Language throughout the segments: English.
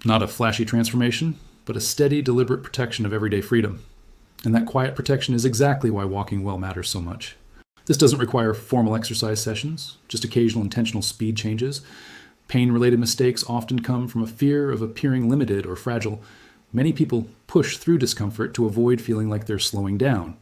Not a flashy transformation, but a steady, deliberate protection of everyday freedom. And that quiet protection is exactly why walking well matters so much. This doesn't require formal exercise sessions, just occasional intentional speed changes. Pain-related mistakes often come from a fear of appearing limited or fragile. Many people push through discomfort to avoid feeling like they're slowing down.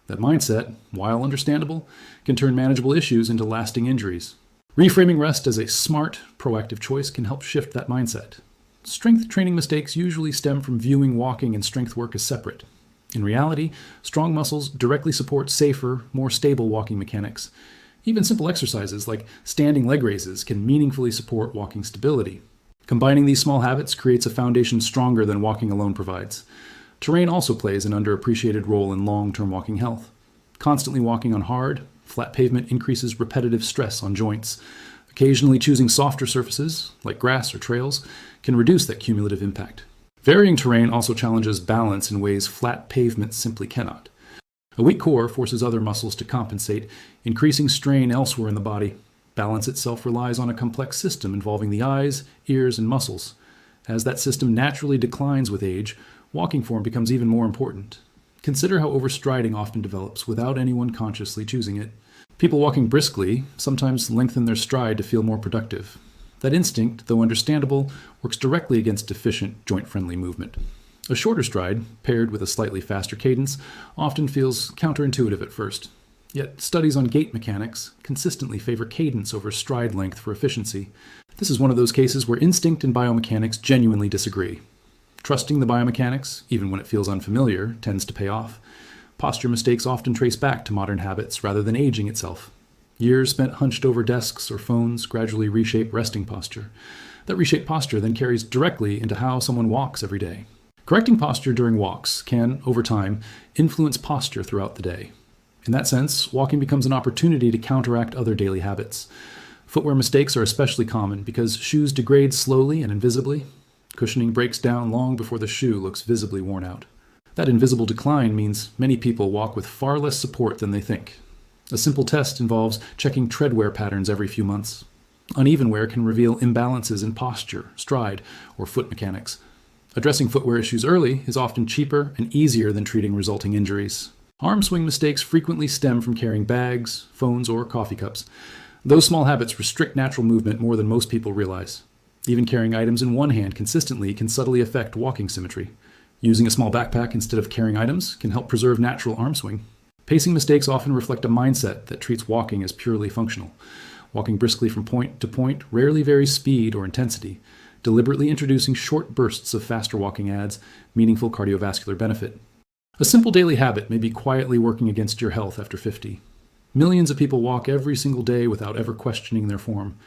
That mindset, while understandable, can turn manageable issues into lasting injuries. Reframing rest as a smart, proactive choice can help shift that mindset. Strength training mistakes usually stem from viewing walking and strength work as separate. In reality, strong muscles directly support safer, more stable walking mechanics. Even simple exercises like standing leg raises can meaningfully support walking stability. Combining these small habits creates a foundation stronger than walking alone provides. Terrain also plays an underappreciated role in long-term walking health. Constantly walking on hard, flat pavement increases repetitive stress on joints. Occasionally choosing softer surfaces, like grass or trails, can reduce that cumulative impact. Varying terrain also challenges balance in ways flat pavement simply cannot. A weak core forces other muscles to compensate, increasing strain elsewhere in the body. Balance itself relies on a complex system involving the eyes, ears, and muscles. As that system naturally declines with age, walking form becomes even more important. Consider how overstriding often develops without anyone consciously choosing it. People walking briskly sometimes lengthen their stride to feel more productive. That instinct, though understandable, works directly against efficient, joint-friendly movement. A shorter stride, paired with a slightly faster cadence, often feels counterintuitive at first. Yet studies on gait mechanics consistently favor cadence over stride length for efficiency. This is one of those cases where instinct and biomechanics genuinely disagree. Trusting the biomechanics, even when it feels unfamiliar, tends to pay off. Posture mistakes often trace back to modern habits rather than aging itself. Years spent hunched over desks or phones gradually reshape resting posture. That reshaped posture then carries directly into how someone walks every day. Correcting posture during walks can, over time, influence posture throughout the day. In that sense, walking becomes an opportunity to counteract other daily habits. Footwear mistakes are especially common because shoes degrade slowly and invisibly. Cushioning breaks down long before the shoe looks visibly worn out. That invisible decline means many people walk with far less support than they think. A simple test involves checking tread wear patterns every few months. Uneven wear can reveal imbalances in posture, stride, or foot mechanics. Addressing footwear issues early is often cheaper and easier than treating resulting injuries. Arm swing mistakes frequently stem from carrying bags, phones, or coffee cups. Those small habits restrict natural movement more than most people realize. Even carrying items in one hand consistently can subtly affect walking symmetry. Using a small backpack instead of carrying items can help preserve natural arm swing. Pacing mistakes often reflect a mindset that treats walking as purely functional. Walking briskly from point to point rarely varies speed or intensity. Deliberately introducing short bursts of faster walking adds meaningful cardiovascular benefit. A simple daily habit may be quietly working against your health after 50. Millions of people walk every single day without ever questioning their form.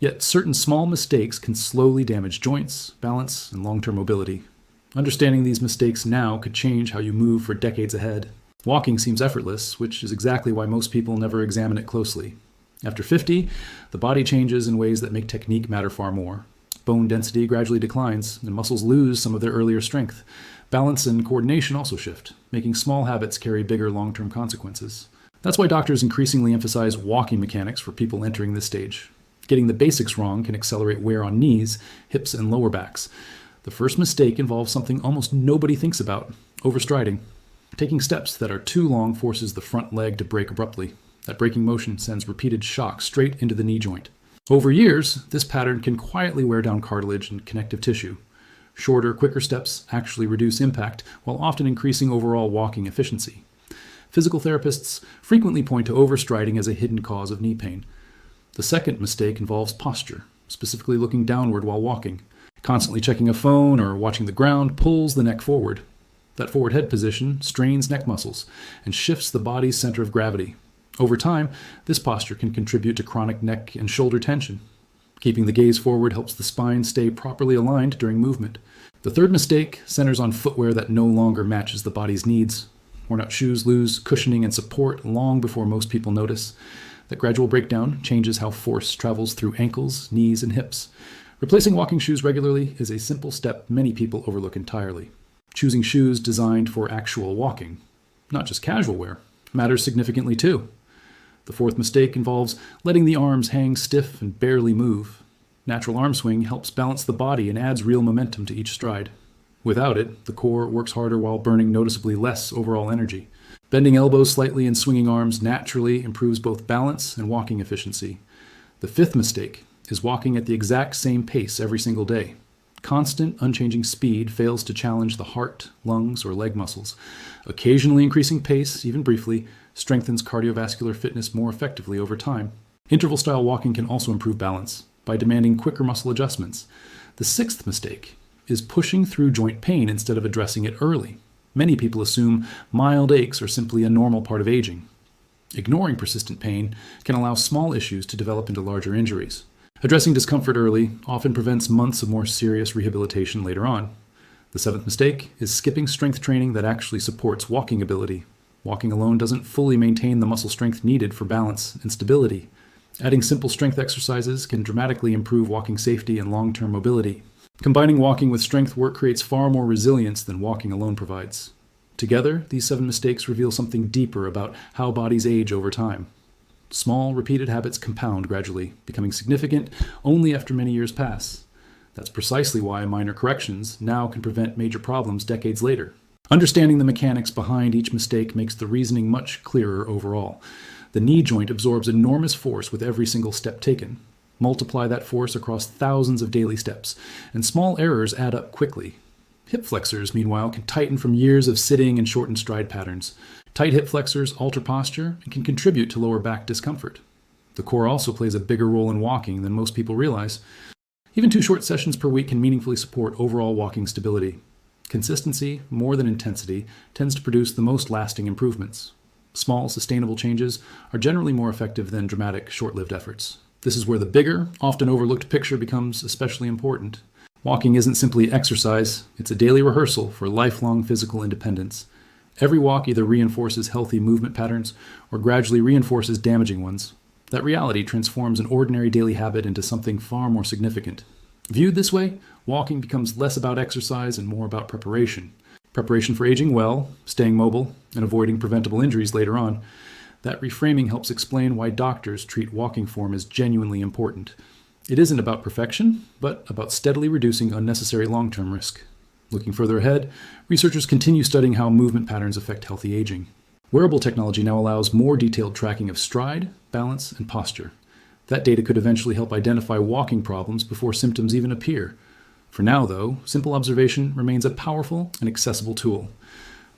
Yet certain small mistakes can slowly damage joints, balance, and long-term mobility. Understanding these mistakes now could change how you move for decades ahead. Walking seems effortless, which is exactly why most people never examine it closely. After 50, the body changes in ways that make technique matter far more. Bone density gradually declines, and muscles lose some of their earlier strength. Balance and coordination also shift, making small habits carry bigger long-term consequences. That's why doctors increasingly emphasize walking mechanics for people entering this stage. Getting the basics wrong can accelerate wear on knees, hips, and lower backs. The first mistake involves something almost nobody thinks about: overstriding. Taking steps that are too long forces the front leg to break abruptly. That braking motion sends repeated shock straight into the knee joint. Over years, this pattern can quietly wear down cartilage and connective tissue. Shorter, quicker steps actually reduce impact while often increasing overall walking efficiency. Physical therapists frequently point to overstriding as a hidden cause of knee pain. The second mistake involves posture, specifically looking downward while walking. Constantly checking a phone or watching the ground pulls the neck forward. That forward head position strains neck muscles and shifts the body's center of gravity. Over time, this posture can contribute to chronic neck and shoulder tension. Keeping the gaze forward helps the spine stay properly aligned during movement. The third mistake centers on footwear that no longer matches the body's needs. Worn out shoes lose cushioning and support long before most people notice. That gradual breakdown changes how force travels through ankles, knees, and hips. Replacing walking shoes regularly is a simple step many people overlook entirely. Choosing shoes designed for actual walking, not just casual wear, matters significantly too. The fourth mistake involves letting the arms hang stiff and barely move. Natural arm swing helps balance the body and adds real momentum to each stride. Without it, the core works harder while burning noticeably less overall energy. Bending elbows slightly and swinging arms naturally improves both balance and walking efficiency. The fifth mistake is walking at the exact same pace every single day. Constant, unchanging speed fails to challenge the heart, lungs, or leg muscles. Occasionally increasing pace, even briefly, strengthens cardiovascular fitness more effectively over time. Interval-style walking can also improve balance by demanding quicker muscle adjustments. The sixth mistake is pushing through joint pain instead of addressing it early. Many people assume mild aches are simply a normal part of aging. Ignoring persistent pain can allow small issues to develop into larger injuries. Addressing discomfort early often prevents months of more serious rehabilitation later on. The seventh mistake is skipping strength training that actually supports walking ability. Walking alone doesn't fully maintain the muscle strength needed for balance and stability. Adding simple strength exercises can dramatically improve walking safety and long-term mobility. Combining walking with strength work creates far more resilience than walking alone provides. Together, these 7 mistakes reveal something deeper about how bodies age over time. Small, repeated habits compound gradually, becoming significant only after many years pass. That's precisely why minor corrections now can prevent major problems decades later. Understanding the mechanics behind each mistake makes the reasoning much clearer overall. The knee joint absorbs enormous force with every single step taken. Multiply that force across thousands of daily steps, and small errors add up quickly. Hip flexors, meanwhile, can tighten from years of sitting and shortened stride patterns. Tight hip flexors alter posture and can contribute to lower back discomfort. The core also plays a bigger role in walking than most people realize. Even 2 short sessions per week can meaningfully support overall walking stability. Consistency, more than intensity, tends to produce the most lasting improvements. Small, sustainable changes are generally more effective than dramatic, short-lived efforts. This is where the bigger, often overlooked picture becomes especially important. Walking isn't simply exercise, it's a daily rehearsal for lifelong physical independence. Every walk either reinforces healthy movement patterns or gradually reinforces damaging ones. That reality transforms an ordinary daily habit into something far more significant. Viewed this way, walking becomes less about exercise and more about preparation. Preparation for aging well, staying mobile, and avoiding preventable injuries later on. That reframing helps explain why doctors treat walking form as genuinely important. It isn't about perfection, but about steadily reducing unnecessary long-term risk. Looking further ahead, researchers continue studying how movement patterns affect healthy aging. Wearable technology now allows more detailed tracking of stride, balance, and posture. That data could eventually help identify walking problems before symptoms even appear. For now, though, simple observation remains a powerful and accessible tool.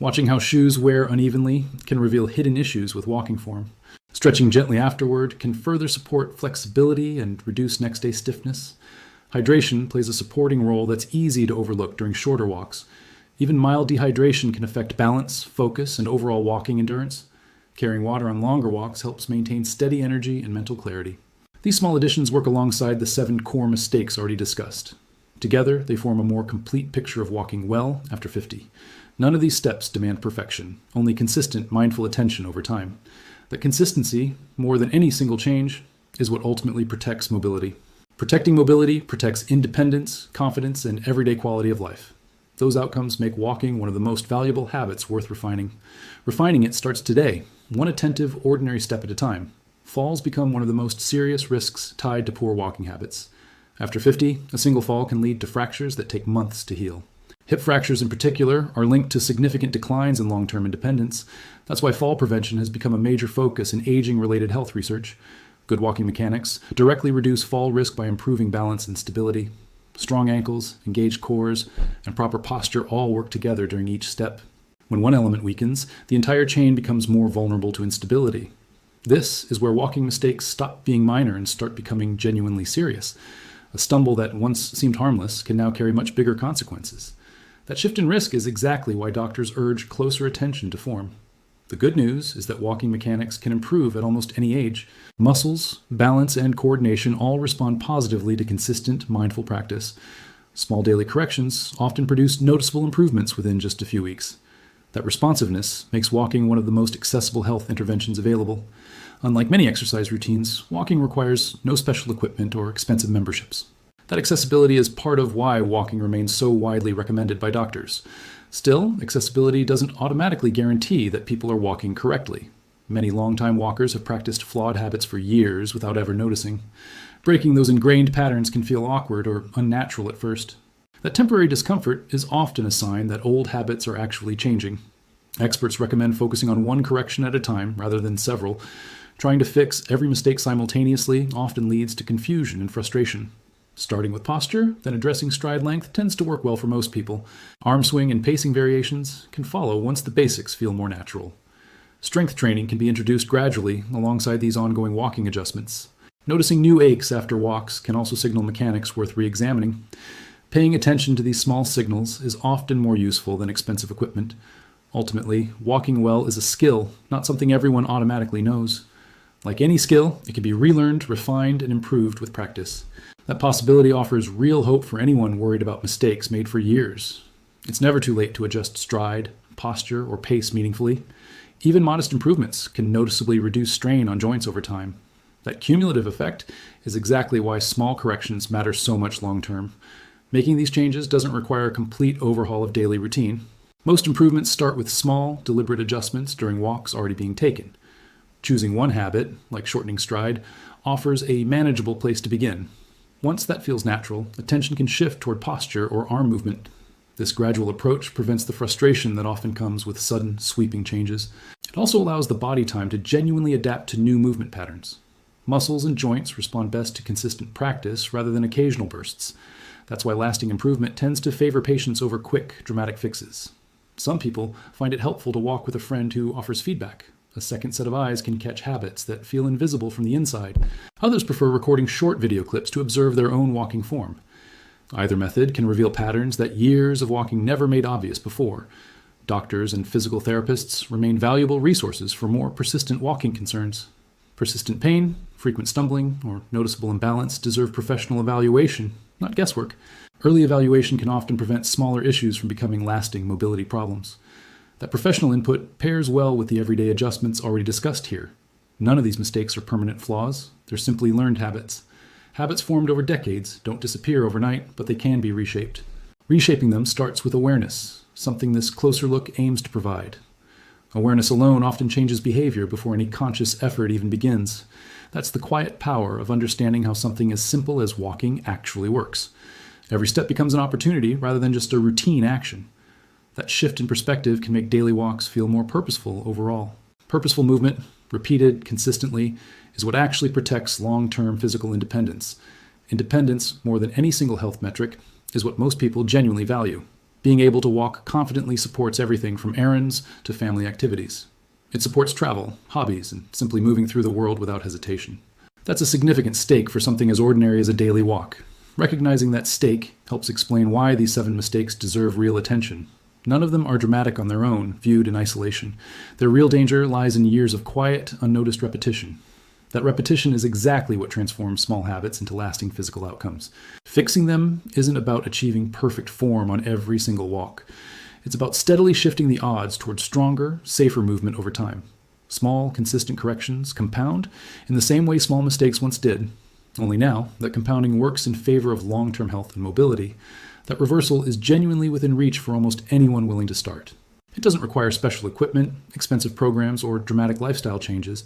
Watching how shoes wear unevenly can reveal hidden issues with walking form. Stretching gently afterward can further support flexibility and reduce next-day stiffness. Hydration plays a supporting role that's easy to overlook during shorter walks. Even mild dehydration can affect balance, focus, and overall walking endurance. Carrying water on longer walks helps maintain steady energy and mental clarity. These small additions work alongside the 7 core mistakes already discussed. Together, they form a more complete picture of walking well after 50. None of these steps demand perfection, only consistent, mindful attention over time. That consistency, more than any single change, is what ultimately protects mobility. Protecting mobility protects independence, confidence, and everyday quality of life. Those outcomes make walking one of the most valuable habits worth refining. Refining it starts today, one attentive, ordinary step at a time. Falls become one of the most serious risks tied to poor walking habits. After 50, a single fall can lead to fractures that take months to heal. Hip fractures in particular are linked to significant declines in long-term independence. That's why fall prevention has become a major focus in aging-related health research. Good walking mechanics directly reduce fall risk by improving balance and stability. Strong ankles, engaged cores, and proper posture all work together during each step. When one element weakens, the entire chain becomes more vulnerable to instability. This is where walking mistakes stop being minor and start becoming genuinely serious. A stumble that once seemed harmless can now carry much bigger consequences. That shift in risk is exactly why doctors urge closer attention to form. The good news is that walking mechanics can improve at almost any age. Muscles, balance, and coordination all respond positively to consistent, mindful practice. Small daily corrections often produce noticeable improvements within just a few weeks. That responsiveness makes walking one of the most accessible health interventions available. Unlike many exercise routines, walking requires no special equipment or expensive memberships. That accessibility is part of why walking remains so widely recommended by doctors. Still, accessibility doesn't automatically guarantee that people are walking correctly. Many longtime walkers have practiced flawed habits for years without ever noticing. Breaking those ingrained patterns can feel awkward or unnatural at first. That temporary discomfort is often a sign that old habits are actually changing. Experts recommend focusing on one correction at a time rather than several. Trying to fix every mistake simultaneously often leads to confusion and frustration. Starting with posture, then addressing stride length tends to work well for most people. Arm swing and pacing variations can follow once the basics feel more natural. Strength training can be introduced gradually alongside these ongoing walking adjustments. Noticing new aches after walks can also signal mechanics worth re-examining. Paying attention to these small signals is often more useful than expensive equipment. Ultimately, walking well is a skill, not something everyone automatically knows. Like any skill, it can be relearned, refined, and improved with practice. That possibility offers real hope for anyone worried about mistakes made for years. It's never too late to adjust stride, posture, or pace meaningfully. Even modest improvements can noticeably reduce strain on joints over time. That cumulative effect is exactly why small corrections matter so much long-term. Making these changes doesn't require a complete overhaul of daily routine. Most improvements start with small, deliberate adjustments during walks already being taken. Choosing one habit, like shortening stride, offers a manageable place to begin. Once that feels natural, attention can shift toward posture or arm movement. This gradual approach prevents the frustration that often comes with sudden, sweeping changes. It also allows the body time to genuinely adapt to new movement patterns. Muscles and joints respond best to consistent practice rather than occasional bursts. That's why lasting improvement tends to favor patience over quick, dramatic fixes. Some people find it helpful to walk with a friend who offers feedback. A second set of eyes can catch habits that feel invisible from the inside. Others prefer recording short video clips to observe their own walking form. Either method can reveal patterns that years of walking never made obvious before. Doctors and physical therapists remain valuable resources for more persistent walking concerns. Persistent pain, frequent stumbling, or noticeable imbalance deserve professional evaluation, not guesswork. Early evaluation can often prevent smaller issues from becoming lasting mobility problems. That professional input pairs well with the everyday adjustments already discussed here. None of these mistakes are permanent flaws. They're simply learned habits. Habits formed over decades don't disappear overnight, but they can be reshaped. Reshaping them starts with awareness, something this closer look aims to provide. Awareness alone often changes behavior before any conscious effort even begins. That's the quiet power of understanding how something as simple as walking actually works. Every step becomes an opportunity rather than just a routine action. That shift in perspective can make daily walks feel more purposeful overall. Purposeful movement, repeated consistently, is what actually protects long-term physical independence. Independence, more than any single health metric, is what most people genuinely value. Being able to walk confidently supports everything from errands to family activities. It supports travel, hobbies, and simply moving through the world without hesitation. That's a significant stake for something as ordinary as a daily walk. Recognizing that stake helps explain why these 7 mistakes deserve real attention. None of them are dramatic on their own, viewed in isolation. Their real danger lies in years of quiet, unnoticed repetition. That repetition is exactly what transforms small habits into lasting physical outcomes. Fixing them isn't about achieving perfect form on every single walk. It's about steadily shifting the odds towards stronger, safer movement over time. Small, consistent corrections compound in the same way small mistakes once did. Only now that compounding works in favor of long-term health and mobility, that reversal is genuinely within reach for almost anyone willing to start. It doesn't require special equipment, expensive programs, or dramatic lifestyle changes.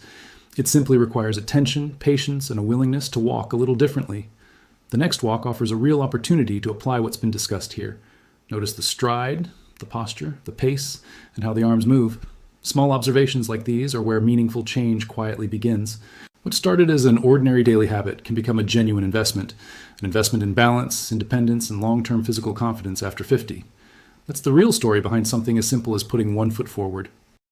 It simply requires attention, patience, and a willingness to walk a little differently. The next walk offers a real opportunity to apply what's been discussed here. Notice the stride, the posture, the pace, and how the arms move. Small observations like these are where meaningful change quietly begins. What started as an ordinary daily habit can become a genuine investment, an investment in balance, independence, and long-term physical confidence after 50. That's the real story behind something as simple as putting one foot forward.